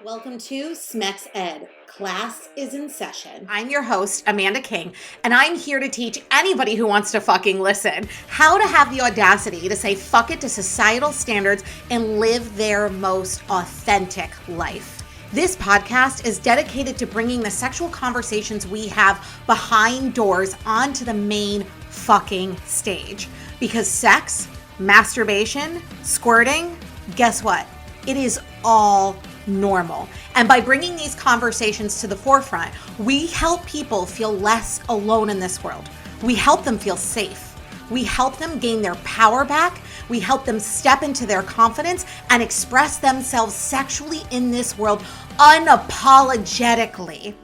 Welcome to Smex Ed. Class is in session. I'm your host, Amanda King, and I'm here to teach anybody who wants to fucking listen how to have the audacity to say fuck it to societal standards and live their most authentic life. This podcast is dedicated to bringing the sexual conversations we have behind doors onto the main fucking stage. Because sex, masturbation, squirting, guess what? It is all normal. And by bringing these conversations to the forefront, we help people feel less alone in this world. We help them feel safe. We help them gain their power back. We help them step into their confidence and express themselves sexually in this world unapologetically.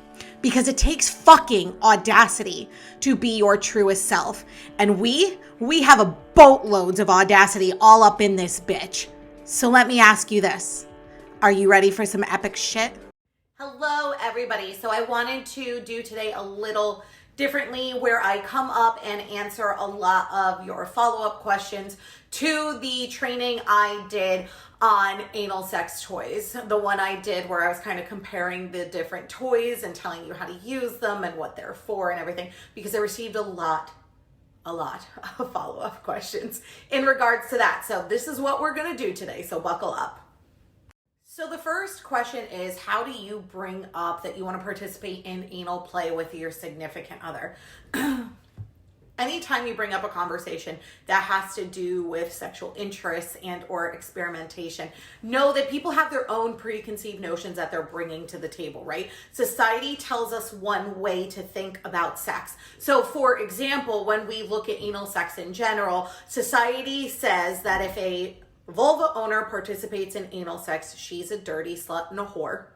Because it takes fucking audacity to be your truest self. And we have a boatloads of audacity all up in this bitch. So let me ask you this. Are you ready for some epic shit? Hello, everybody. So I wanted to do today a little differently where I come up and answer a lot of your follow-up questions to the training I did on anal sex toys. The one I did where I was kind of comparing the different toys and telling you how to use them and what they're for and everything, because I received a lot of follow-up questions in regards to that. So this is what we're going to do today. So buckle up. So the first question is, how do you bring up that you want to participate in anal play with your significant other? Anytime you bring up a conversation that has to do with sexual interests and or experimentation, know that people have their own preconceived notions that they're bringing to the table, right? Society tells us one way to think about sex. So for example, when we look at anal sex in general, society says that if a vulva owner participates in anal sex, she's a dirty slut and a whore.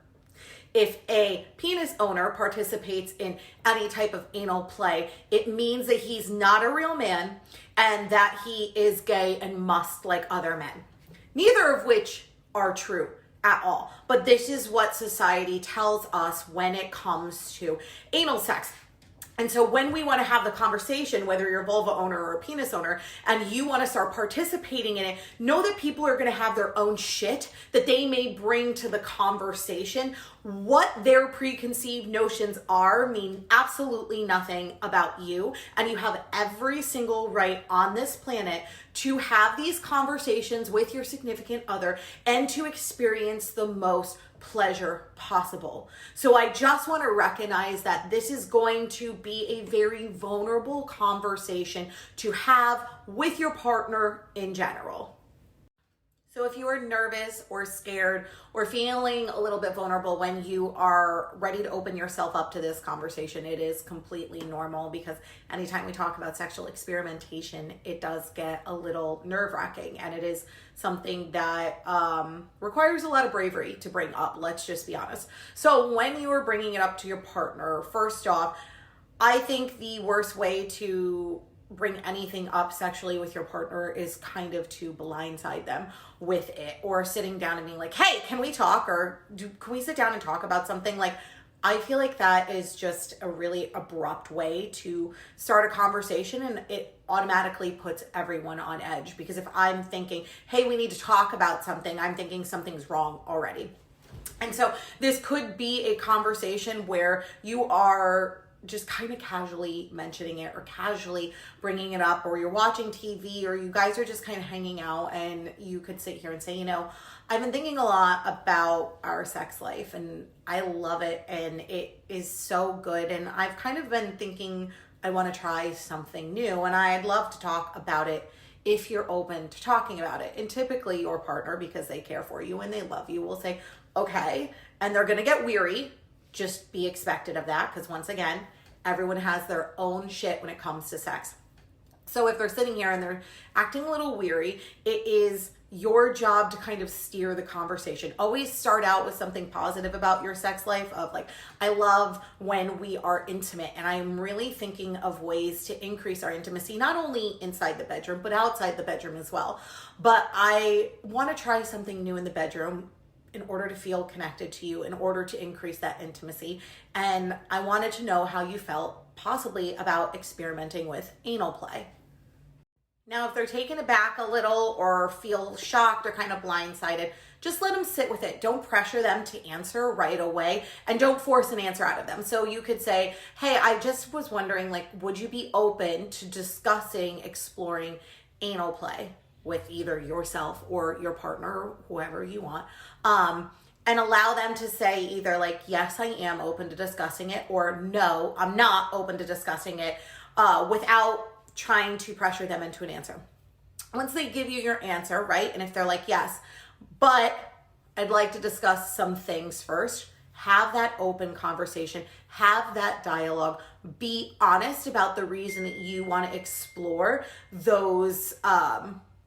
If a penis owner participates in any type of anal play, it means that he's not a real man and that he is gay and must like other men. Neither of which are true at all. But this is what society tells us when it comes to anal sex. And so when we want to have the conversation, whether you're a vulva owner or a penis owner, and you want to start participating in it, know that people are going to have their own shit that they may bring to the conversation. What their preconceived notions are mean absolutely nothing about you. And you have every single right on this planet to have these conversations with your significant other and to experience the most pleasure possible. So I just want to recognize that this is going to be a very vulnerable conversation to have with your partner in general. So if you are nervous or scared or feeling a little bit vulnerable when you are ready to open yourself up to this conversation, it is completely normal, because anytime we talk about sexual experimentation, it does get a little nerve-wracking, and it is something that requires a lot of bravery to bring up. Let's just be honest. So when you are bringing it up to your partner, first off, I think the worst way to bring anything up sexually with your partner is kind of to blindside them with it, or sitting down and being like, hey, can we talk? Or can we sit down and talk about something? Like, I feel like that is just a really abrupt way to start a conversation, and it automatically puts everyone on edge, because if I'm thinking, hey, we need to talk about something, I'm thinking something's wrong already. And so this could be a conversation where you are just kind of casually mentioning it or casually bringing it up, or you're watching TV, or you guys are just kind of hanging out, and you could sit here and say, you know, I've been thinking a lot about our sex life and I love it and it is so good, and I've kind of been thinking I want to try something new, and I'd love to talk about it if you're open to talking about it. And typically your partner, because they care for you and they love you, will say, okay, and they're going to get weary. Just be expected of that, because once again, everyone has their own shit when it comes to sex. So if they're sitting here and they're acting a little weary, it is your job to kind of steer the conversation. Always start out with something positive about your sex life, of like, I love when we are intimate, and I'm really thinking of ways to increase our intimacy, not only inside the bedroom, but outside the bedroom as well. But I want to try something new in the bedroom in order to feel connected to you, in order to increase that intimacy. And I wanted to know how you felt possibly about experimenting with anal play. Now, if they're taken aback a little or feel shocked or kind of blindsided, just let them sit with it. Don't pressure them to answer right away, and don't force an answer out of them. So you could say, hey, I just was wondering, like, would you be open to discussing exploring anal play with either yourself or your partner, whoever you want? And allow them to say either like, yes, I am open to discussing it, or no, I'm not open to discussing it, without trying to pressure them into an answer. Once they give you your answer, right? And if they're like, yes, but I'd like to discuss some things first, have that open conversation, have that dialogue, be honest about the reason that you want to explore those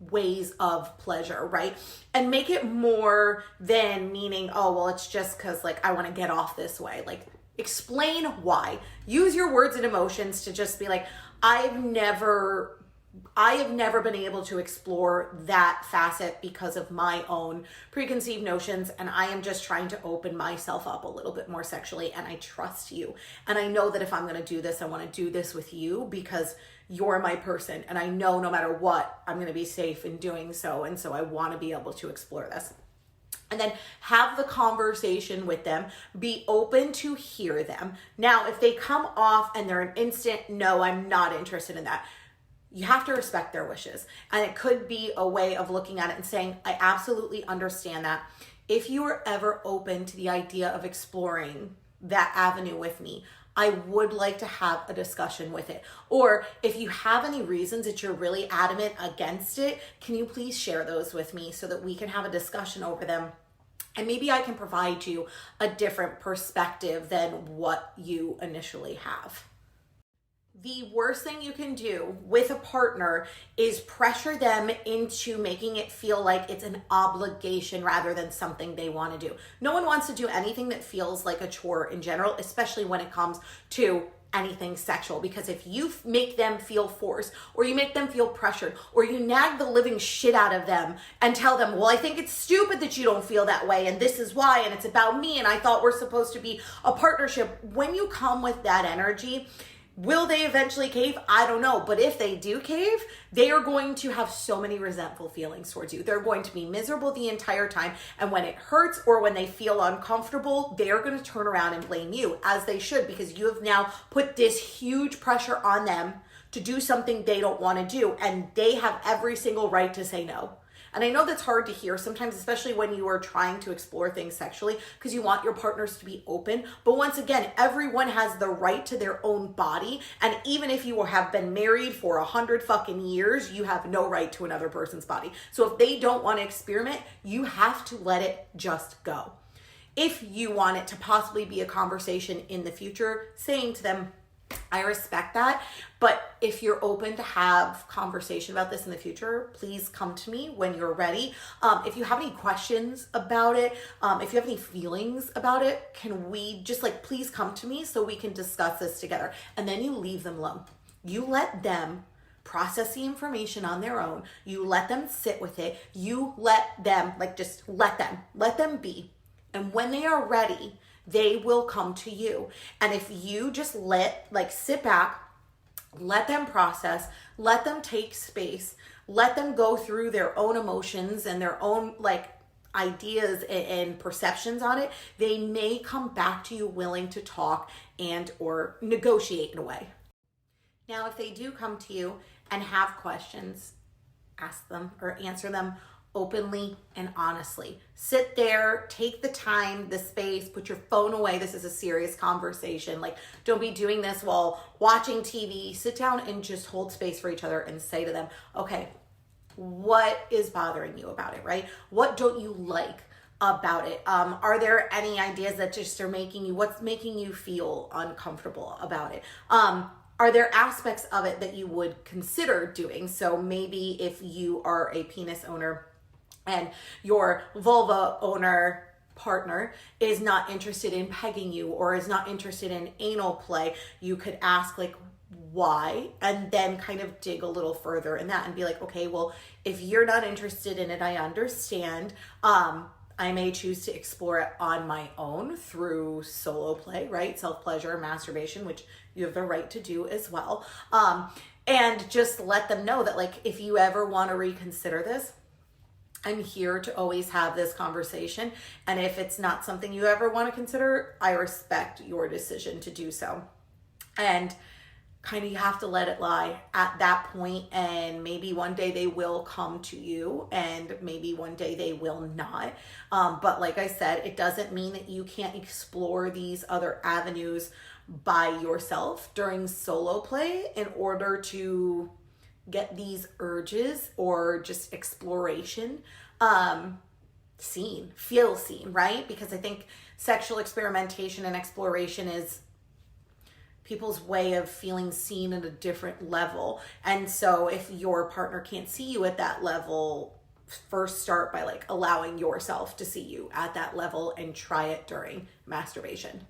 ways of pleasure, right? And make it more than meaning, oh, well, it's just because like I want to get off this way. Like, explain why. Use your words and emotions to just be like, I have never been able to explore that facet because of my own preconceived notions, and I am just trying to open myself up a little bit more sexually, and I trust you. And I know that if I'm going to do this, I want to do this with you because you're my person, and I know no matter what, I'm going to be safe in doing so, and so I want to be able to explore this. And then have the conversation with them. Be open to hear them. Now, if they come off and they're an instant, no, I'm not interested in that, you have to respect their wishes. And it could be a way of looking at it and saying, I absolutely understand that. If you are ever open to the idea of exploring that avenue with me, I would like to have a discussion with it. Or if you have any reasons that you're really adamant against it, can you please share those with me so that we can have a discussion over them? And maybe I can provide you a different perspective than what you initially have. The worst thing you can do with a partner is pressure them into making it feel like it's an obligation rather than something they want to do. No one wants to do anything that feels like a chore in general, especially when it comes to anything sexual, because if you make them feel forced, or you make them feel pressured, or you nag the living shit out of them and tell them, well, I think it's stupid that you don't feel that way, and this is why, and it's about me, and I thought we're supposed to be a partnership. When you come with that energy, will they eventually cave? I don't know. But if they do cave, they are going to have so many resentful feelings towards you. They're going to be miserable the entire time. And when it hurts or when they feel uncomfortable, they are going to turn around and blame you, as they should, because you have now put this huge pressure on them to do something they don't want to do. And they have every single right to say no. And I know that's hard to hear sometimes, especially when you are trying to explore things sexually, because you want your partners to be open. But once again, everyone has the right to their own body. And even if you have been married for 100 fucking years, you have no right to another person's body. So if they don't want to experiment, you have to let it just go. If you want it to possibly be a conversation in the future, saying to them, I respect that, but if you're open to have conversation about this in the future, please come to me when you're ready. If you have any questions about it, if you have any feelings about it, can we just please come to me so we can discuss this together? And then you leave them alone. You let them process the information on their own. You let them sit with it. You let them, just let them be. And when they are ready, they will come to you. And if you just sit back, let them process, let them take space, let them go through their own emotions and their own ideas and perceptions on it, they may come back to you willing to talk and or negotiate in a way. Now, if they do come to you and have questions, ask them or answer them openly and honestly. Sit there, take the time, the space, put your phone away. This is a serious conversation. Don't be doing this while watching TV. Sit down and just hold space for each other and say to them, okay, what is bothering you about it, right? What don't you like about it? Are there any ideas that just are what's making you feel uncomfortable about it? Are there aspects of it that you would consider doing? So maybe if you are a penis owner and your vulva owner partner is not interested in pegging you or is not interested in anal play, you could ask why, and then kind of dig a little further in that and be like, okay, well, if you're not interested in it, I understand. I may choose to explore it on my own through solo play, right? Self-pleasure, masturbation, which you have the right to do as well. And just let them know that, like, if you ever want to reconsider this, I'm here to always have this conversation. And if it's not something you ever want to consider, I respect your decision to do so. And kind of you have to let it lie at that point, and maybe one day they will come to you and maybe one day they will not. But like I said, it doesn't mean that you can't explore these other avenues by yourself during solo play in order to get these urges or just exploration feel seen, right? Because I think sexual experimentation and exploration is people's way of feeling seen at a different level. And so if your partner can't see you at that level, first start by like allowing yourself to see you at that level and try it during masturbation.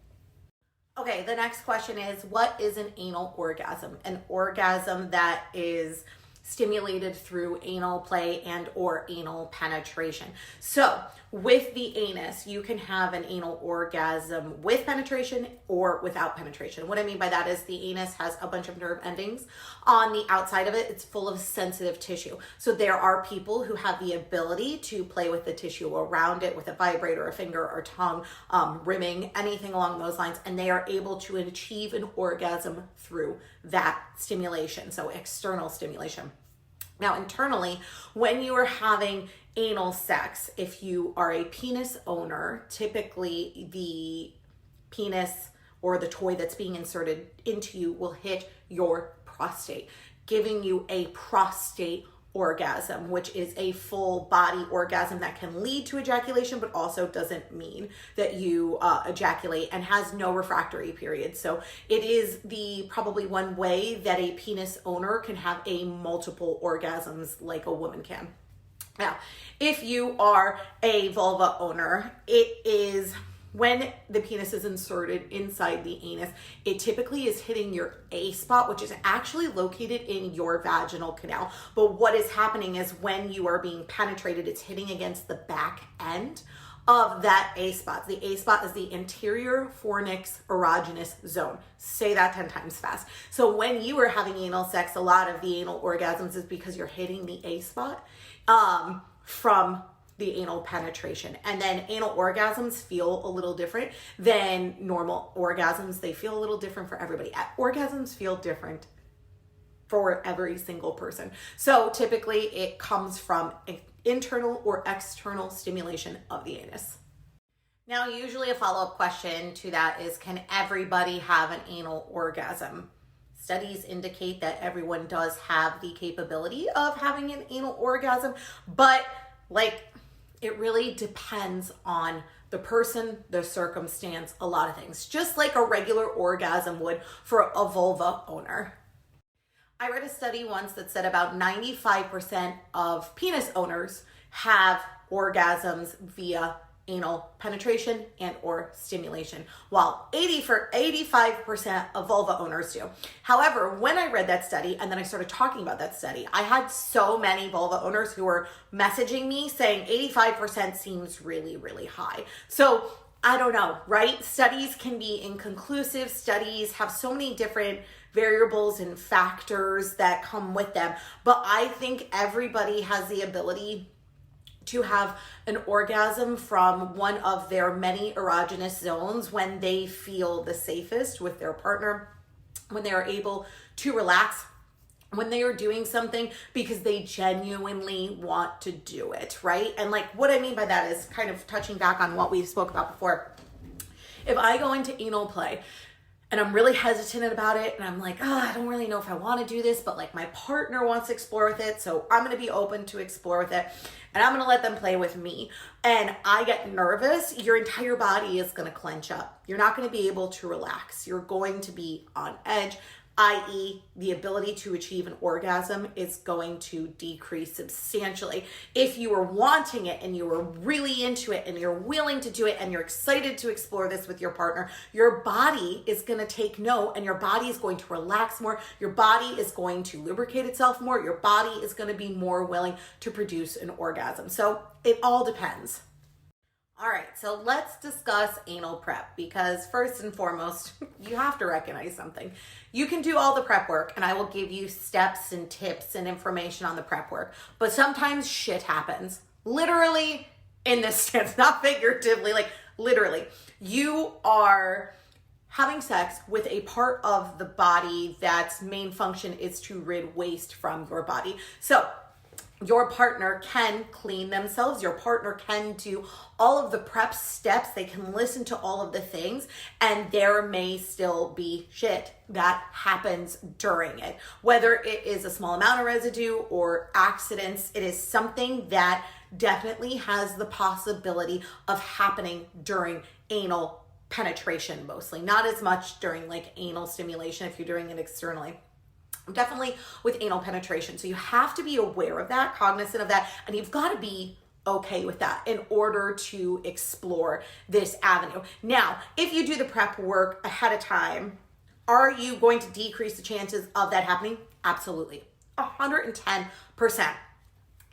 Okay, the next question is, what is an anal orgasm? An orgasm that is stimulated through anal play and or anal penetration. So with the anus, you can have an anal orgasm with penetration or without penetration. What I mean by that is the anus has a bunch of nerve endings. On the outside of it, it's full of sensitive tissue. So there are people who have the ability to play with the tissue around it with a vibrator, a finger or tongue, rimming, anything along those lines, and they are able to achieve an orgasm through that stimulation, so external stimulation. Now, internally, when you are having anal sex, if you are a penis owner, typically the penis or the toy that's being inserted into you will hit your prostate, giving you a prostate orgasm, which is a full body orgasm that can lead to ejaculation, but also doesn't mean that you ejaculate, and has no refractory period. So it is the probably one way that a penis owner can have a multiple orgasms like a woman can. Now, if you are a vulva owner, it is when the penis is inserted inside the anus, it typically is hitting your A spot, which is actually located in your vaginal canal. But what is happening is when you are being penetrated, it's hitting against the back end of that A spot. The A spot is the anterior fornix erogenous zone. Say that 10 times fast. So when you are having anal sex, a lot of the anal orgasms is because you're hitting the A spot from the anal penetration. And then anal orgasms feel a little different than normal orgasms. They feel a little different for everybody. Orgasms feel different for every single person. So typically it comes from internal or external stimulation of the anus. Now, usually a follow-up question to that is, can everybody have an anal orgasm? Studies indicate that everyone does have the capability of having an anal orgasm, but it really depends on the person, the circumstance, a lot of things, just like a regular orgasm would for a vulva owner. I read a study once that said about 95% of penis owners have orgasms via anal penetration and or stimulation, while 85% of vulva owners do. However, when I read that study and then I started talking about that study, I had so many vulva owners who were messaging me saying 85% seems really, really high. So I don't know, right? Studies can be inconclusive. Studies have so many different variables and factors that come with them. But I think everybody has the ability to have an orgasm from one of their many erogenous zones when they feel the safest with their partner, when they are able to relax, when they are doing something because they genuinely want to do it, right? And like what I mean by that is kind of touching back on what we spoke about before. If I go into anal play and I'm really hesitant about it, and I'm like, I don't really know if I want to do this, but like my partner wants to explore with it, so I'm going to be open to explore with it, and I'm going to let them play with me, and I get nervous, your entire body is going to clench up. You're not going to be able to relax. You're going to be on edge, i.e. the ability to achieve an orgasm is going to decrease substantially. If you are wanting it and you are really into it and you're willing to do it and you're excited to explore this with your partner, your body is going to take note and your body is going to relax more. Your body is going to lubricate itself more. Your body is going to be more willing to produce an orgasm. So it all depends. All right, so let's discuss anal prep because first and foremost, you have to recognize something. You can do all the prep work and I will give you steps and tips and information on the prep work, but sometimes shit happens. Literally in this sense, not figuratively, like literally. You are having sex with a part of the body that's main function is to rid waste from your body. So your partner can clean themselves. Your partner can do all of the prep steps. They can listen to all of the things, and there may still be shit that happens during it. Whether it is a small amount of residue or accidents, it is something that definitely has the possibility of happening during anal penetration, mostly. Not as much during like anal stimulation if you're doing it externally. Definitely with anal penetration. So you have to be aware of that, cognizant of that, and you've got to be okay with that in order to explore this avenue. Now, if you do the prep work ahead of time, are you going to decrease the chances of that happening? Absolutely. 110%.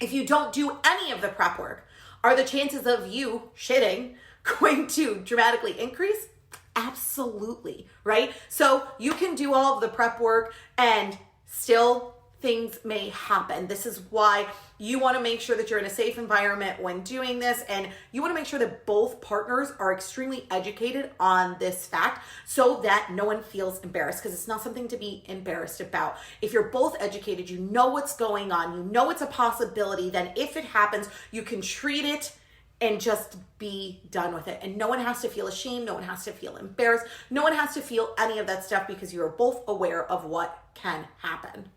If you don't do any of the prep work, are the chances of you shitting going to dramatically increase? Absolutely, right? So you can do all of the prep work and still things may happen. This is why you want to make sure that you're in a safe environment when doing this, and you want to make sure that both partners are extremely educated on this fact so that no one feels embarrassed, because it's not something to be embarrassed about. If you're both educated, you know what's going on, you know it's a possibility, then if it happens, you can treat it and just be done with it. And no one has to feel ashamed. No one has to feel embarrassed. No one has to feel any of that stuff because you are both aware of what can happen.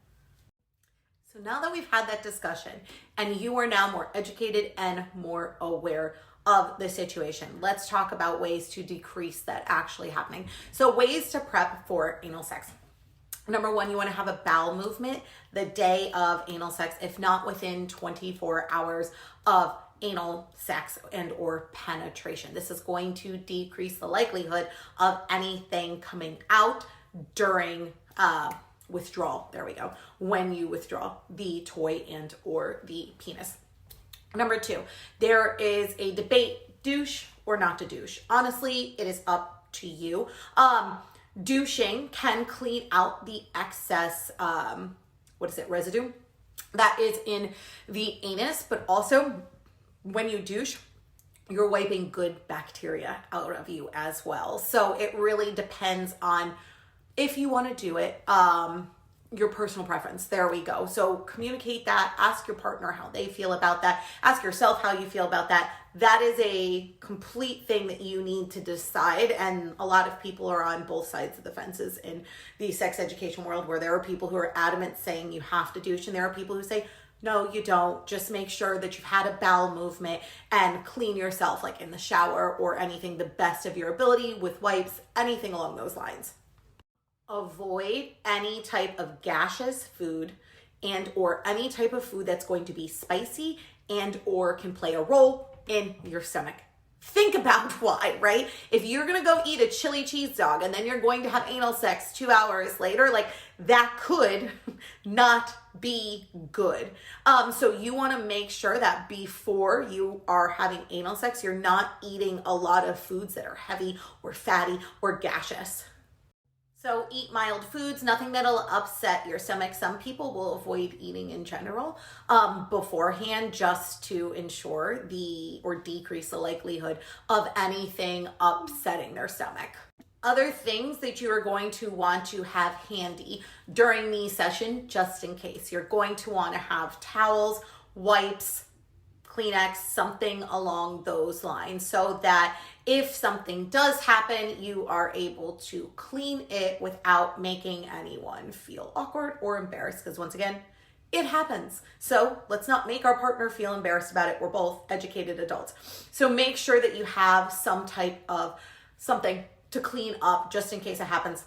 So now that we've had that discussion and you are now more educated and more aware of the situation, let's talk about ways to decrease that actually happening. So ways to prep for anal sex. Number one, you want to have a bowel movement the day of anal sex, if not within 24 hours of anal sex and or penetration. This is going to decrease the likelihood of anything coming out during withdrawal. There we go. When you withdraw the toy and or the penis. Number two, there is a debate, douche or not to douche. Honestly, it is up to you. Douching can clean out the excess, residue that is in the anus, but also when you douche, you're wiping good bacteria out of you as well. So it really depends on if you want to do it, your personal preference. There we go. So communicate that, ask your partner how they feel about that, ask yourself how you feel about that. That is a complete thing that you need to decide. And a lot of people are on both sides of the fences in the sex education world, where there are people who are adamant saying you have to douche, and there are people who say, no, you don't. Just make sure that you've had a bowel movement and clean yourself, like in the shower or anything, the best of your ability with wipes, anything along those lines. Avoid any type of gaseous food and or any type of food that's going to be spicy and or can play a role in your stomach. Think about why, right? If you're going to go eat a chili cheese dog and then you're going to have anal sex 2 hours later, like that could not be good. So you want to make sure that before you are having anal sex, you're not eating a lot of foods that are heavy or fatty or gaseous. So eat mild foods, nothing that'll upset your stomach. Some people will avoid eating in general beforehand just to ensure or decrease the likelihood of anything upsetting their stomach. Other things that you are going to want to have handy during the session, just in case. You're going to want to have towels, wipes, Kleenex, something along those lines, so that if something does happen, you are able to clean it without making anyone feel awkward or embarrassed, because once again, it happens. So let's not make our partner feel embarrassed about it. We're both educated adults. So make sure that you have some type of something to clean up just in case it happens.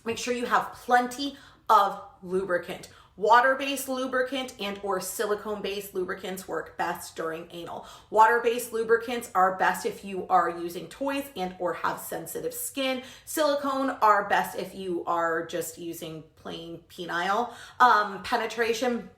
Make sure you have plenty of lubricant. Water-based lubricant and or silicone-based lubricants work best during anal. Water-based lubricants are best if you are using toys and or have sensitive skin. Silicone are best if you are just using plain penile penetration.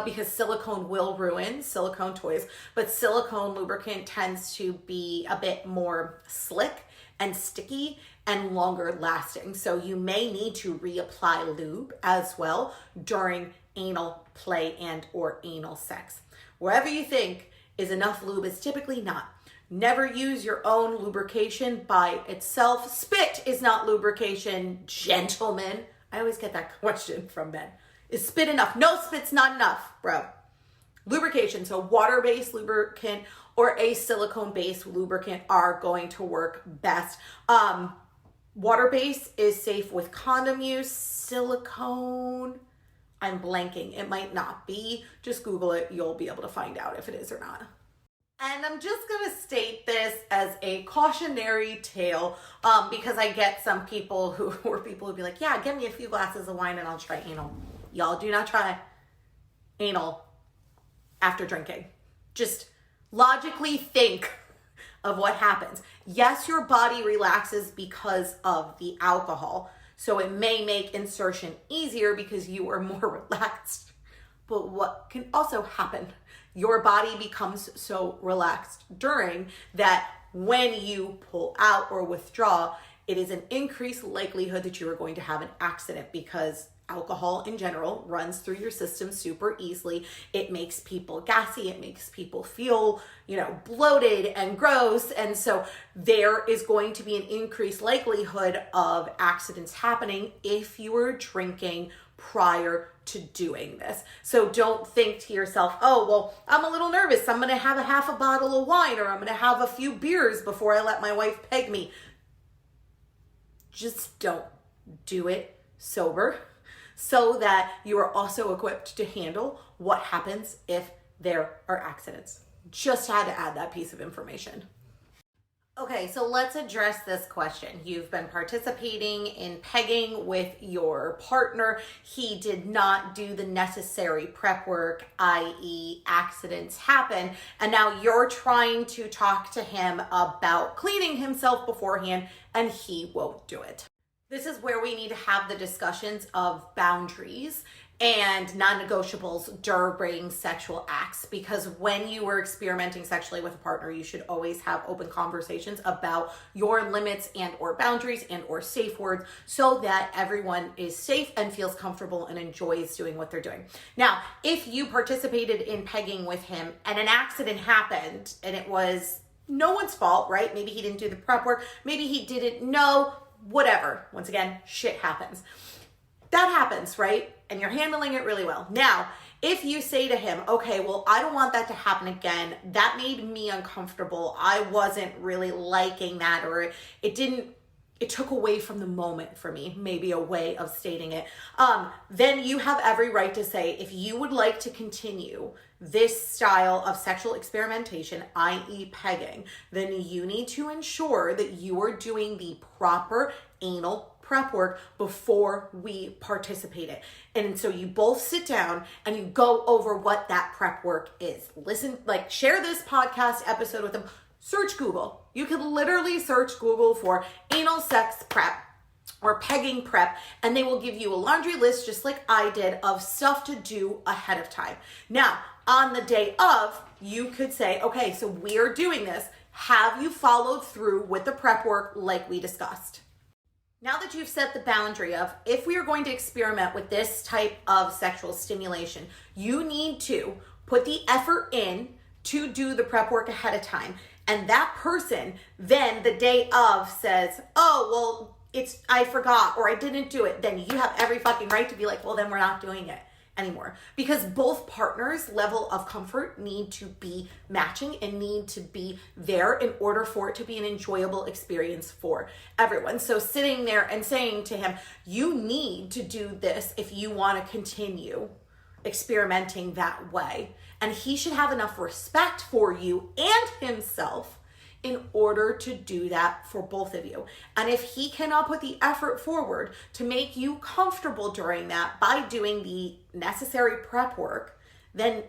because silicone will ruin silicone toys, but silicone lubricant tends to be a bit more slick and sticky and longer lasting. So you may need to reapply lube as well during anal play and or anal sex. Wherever you think is enough lube is typically not. Never use your own lubrication by itself. Spit is not lubrication, gentlemen. I always get that question from men. Is spit enough? No, spit's not enough, bro. Lubrication, so water-based lubricant or a silicone-based lubricant are going to work best. Water-based is safe with condom use. Silicone, I'm blanking. It might not be. Just Google it. You'll be able to find out if it is or not. And I'm just going to state this as a cautionary tale because I get some people who be like, yeah, give me a few glasses of wine and I'll try anal. Y'all do not try anal after drinking. Just logically think of what happens. Yes, your body relaxes because of the alcohol. So it may make insertion easier because you are more relaxed. But what can also happen? Your body becomes so relaxed during that when you pull out or withdraw, it is an increased likelihood that you are going to have an accident because alcohol in general runs through your system super easily. It makes people gassy. It makes people feel, bloated and gross. And so there is going to be an increased likelihood of accidents happening if you are drinking prior to doing this. So don't think to yourself, oh, well, I'm a little nervous. I'm going to have a half a bottle of wine or I'm going to have a few beers before I let my wife peg me. Just don't do it sober so that you are also equipped to handle what happens if there are accidents. Just had to add that piece of information. Okay, so let's address this question. You've been participating in pegging with your partner. He did not do the necessary prep work, i.e. accidents happen. And now you're trying to talk to him about cleaning himself beforehand and he won't do it. This is where we need to have the discussions of boundaries and non-negotiables during sexual acts, because when you are experimenting sexually with a partner, you should always have open conversations about your limits and or boundaries and or safe words so that everyone is safe and feels comfortable and enjoys doing what they're doing. Now, if you participated in pegging with him and an accident happened and it was no one's fault, right? Maybe he didn't do the prep work, maybe he didn't know, whatever. Once again, shit happens. That happens, right? And you're handling it really well. Now, if you say to him, okay, well, I don't want that to happen again. That made me uncomfortable. I wasn't really liking that, or it took away from the moment for me, maybe a way of stating it. Then you have every right to say, if you would like to continue this style of sexual experimentation, i.e. pegging, then you need to ensure that you are doing the proper anal prep work before we participate it. And so you both sit down and you go over what that prep work is. Listen, share this podcast episode with them. Search Google. You can literally search Google for anal sex prep or pegging prep, and they will give you a laundry list, just like I did, of stuff to do ahead of time. Now, on the day of, you could say, okay, so we're doing this. Have you followed through with the prep work like we discussed? Now that you've set the boundary of, if we are going to experiment with this type of sexual stimulation, you need to put the effort in to do the prep work ahead of time. And that person then the day of says, oh, well, I forgot or I didn't do it. Then you have every fucking right to be like, well, then we're not doing it anymore, because both partners' level of comfort need to be matching and need to be there in order for it to be an enjoyable experience for everyone. So sitting there and saying to him, you need to do this if you want to continue experimenting that way. And he should have enough respect for you and himself in order to do that for both of you. And if he cannot put the effort forward to make you comfortable during that by doing the necessary prep work, then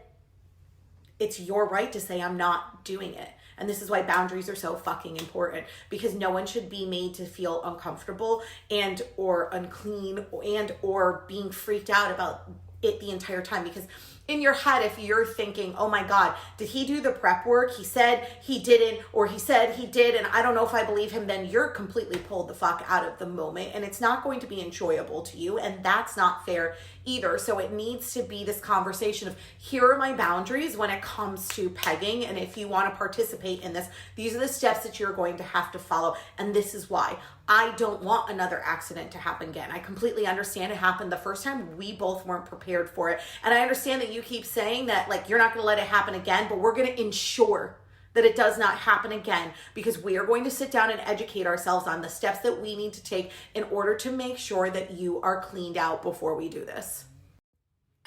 it's your right to say, I'm not doing it. And this is why boundaries are so fucking important, because no one should be made to feel uncomfortable and or unclean and or being freaked out about it the entire time. Because in your head, if you're thinking, oh my God, did he do the prep work? He said he didn't, or he said he did, and I don't know if I believe him, then you're completely pulled the fuck out of the moment, and it's not going to be enjoyable to you, and that's not fair either. So it needs to be this conversation of, here are my boundaries when it comes to pegging, and if you want to participate in this, these are the steps that you're going to have to follow, and this is why. I don't want another accident to happen again. I completely understand it happened the first time. We both weren't prepared for it. And I understand that you keep saying that, like, you're not going to let it happen again, but we're going to ensure that it does not happen again, because we are going to sit down and educate ourselves on the steps that we need to take in order to make sure that you are cleaned out before we do this.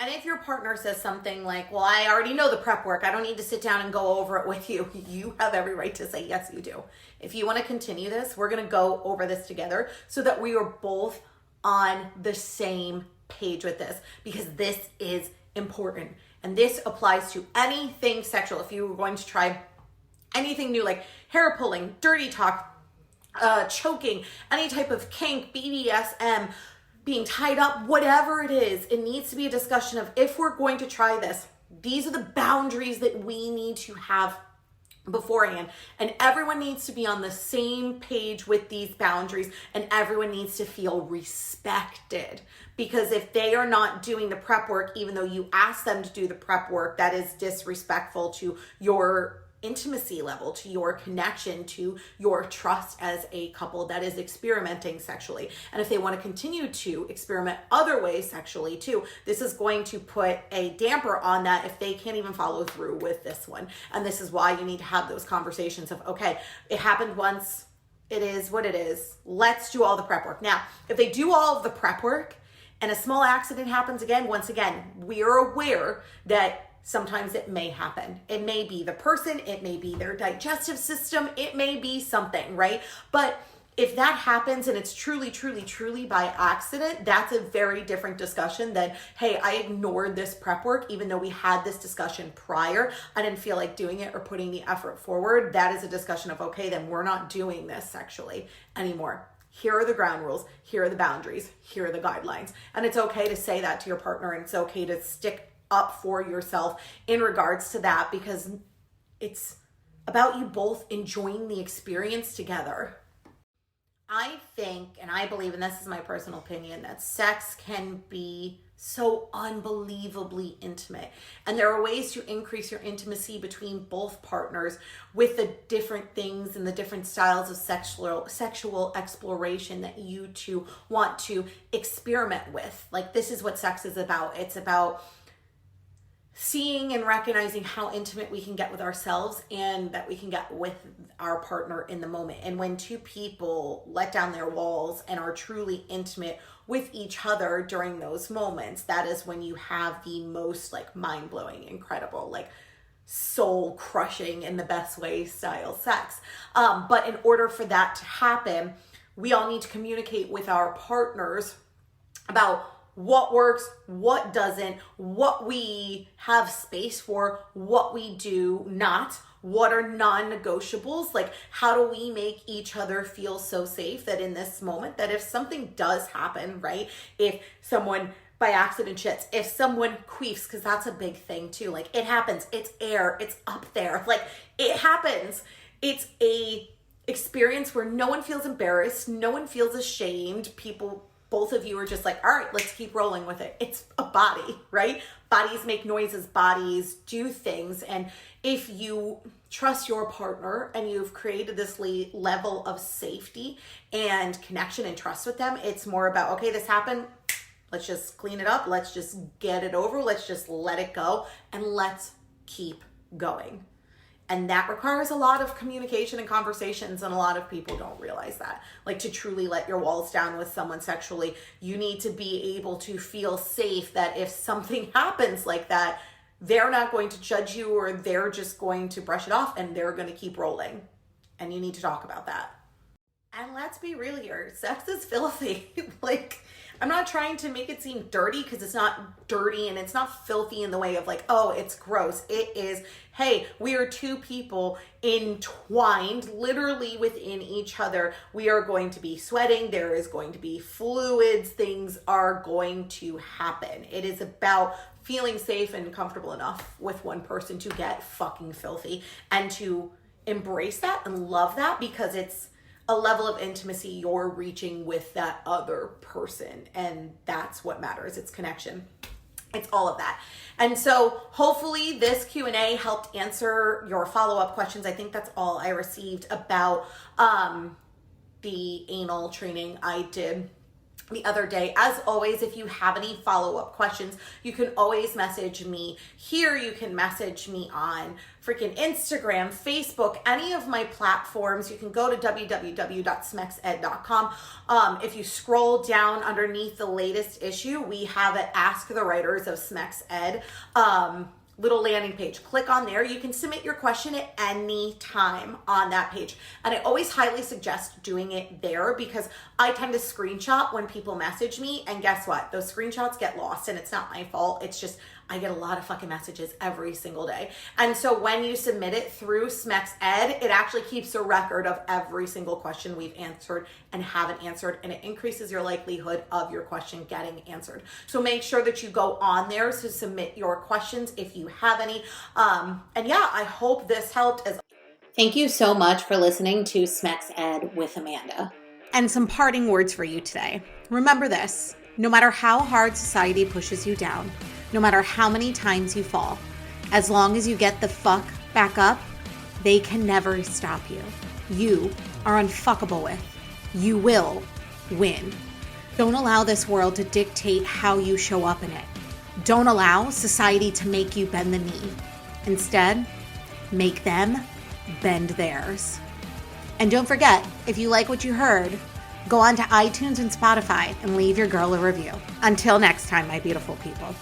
And if your partner says something like, well, I already know the prep work, I don't need to sit down and go over it with you, you have every right to say, yes, you do. If you want to continue this, we're going to go over this together so that we are both on the same page with this, because this is important. And this applies to anything sexual. If you were going to try anything new, like hair pulling, dirty talk, choking, any type of kink, BDSM, being tied up, whatever it is, it needs to be a discussion of, if we're going to try this, these are the boundaries that we need to have beforehand, and everyone needs to be on the same page with these boundaries, and everyone needs to feel respected, because if they are not doing the prep work, even though you ask them to do the prep work, that is disrespectful to your intimacy level, to your connection, to your trust as a couple that is experimenting sexually. And if they want to continue to experiment other ways sexually too, this is going to put a damper on that if they can't even follow through with this one. And this is why you need to have those conversations of, okay, it happened once, it is what it is, let's do all the prep work. Now, if they do all of the prep work and a small accident happens again, once again, we are aware that sometimes it may happen. It may be the person, it may be their digestive system, it may be something, right? But if that happens and it's truly, truly, truly by accident, that's a very different discussion than, hey, I ignored this prep work even though we had this discussion prior. I didn't feel like doing it or putting the effort forward. That is a discussion of, okay, then we're not doing this sexually anymore. Here are the ground rules. Here are the boundaries. Here are the guidelines. And it's okay to say that to your partner, and it's okay to stick up for yourself in regards to that, because it's about you both enjoying the experience together. I think, and I believe, and this is my personal opinion, that sex can be so unbelievably intimate. And there are ways to increase your intimacy between both partners with the different things and the different styles of sexual exploration that you two want to experiment with. Like, this is what sex is about. It's about seeing and recognizing how intimate we can get with ourselves and that we can get with our partner in the moment. And when two people let down their walls and are truly intimate with each other during those moments, that is when you have the most, like, mind-blowing, incredible, like, soul-crushing in the best way style sex. But in order for that to happen, we all need to communicate with our partners about what works, what doesn't, what we have space for, what we do not, what are non-negotiables, like, how do we make each other feel so safe that in this moment, that if something does happen, right, if someone by accident shits, if someone queefs, because that's a big thing too, like, it happens, it's air, it's up there, like, it happens. It's a experience where no one feels embarrassed, no one feels ashamed, both of you are just like, all right, let's keep rolling with it. It's a body, right? Bodies make noises, bodies do things. And if you trust your partner and you've created this level of safety and connection and trust with them, it's more about, okay, this happened. Let's just clean it up. Let's just get it over. Let's just let it go and let's keep going. And that requires a lot of communication and conversations, and a lot of people don't realize that. Like, to truly let your walls down with someone sexually, you need to be able to feel safe that if something happens like that, they're not going to judge you, or they're just going to brush it off and they're going to keep rolling. And you need to talk about that. And let's be real here, sex is filthy. Like, I'm not trying to make it seem dirty, because it's not dirty and it's not filthy in the way of like, oh, it's gross. It is, hey, we are two people entwined literally within each other. We are going to be sweating. There is going to be fluids. Things are going to happen. It is about feeling safe and comfortable enough with one person to get fucking filthy and to embrace that and love that, because it's a level of intimacy you're reaching with that other person, and that's what matters. It's connection. It's all of that. And so hopefully this Q&A helped answer your follow-up questions. I think that's all I received about the anal training I did the other day. As always, if you have any follow-up questions, you can always message me here. You can message me on freaking Instagram, Facebook, any of my platforms. You can go to www.smexed.com. If you scroll down underneath the latest issue, we have an Ask the Writers of Smex Ed little landing page. Click on there. You can submit your question at any time on that page. And I always highly suggest doing it there, because I tend to screenshot when people message me, and guess what? Those screenshots get lost, and it's not my fault. It's just, I get a lot of fucking messages every single day. And so when you submit it through Smex Ed, it actually keeps a record of every single question we've answered and haven't answered, and it increases your likelihood of your question getting answered. So make sure that you go on there to submit your questions if you have any. And yeah, I hope this helped. Thank you so much for listening to Smex Ed with Amanda. And some parting words for you today. Remember this: no matter how hard society pushes you down, no matter how many times you fall, as long as you get the fuck back up, they can never stop you. You are unfuckable with. You will win. Don't allow this world to dictate how you show up in it. Don't allow society to make you bend the knee. Instead, make them bend theirs. And don't forget, if you like what you heard, go on to iTunes and Spotify and leave your girl a review. Until next time, my beautiful people.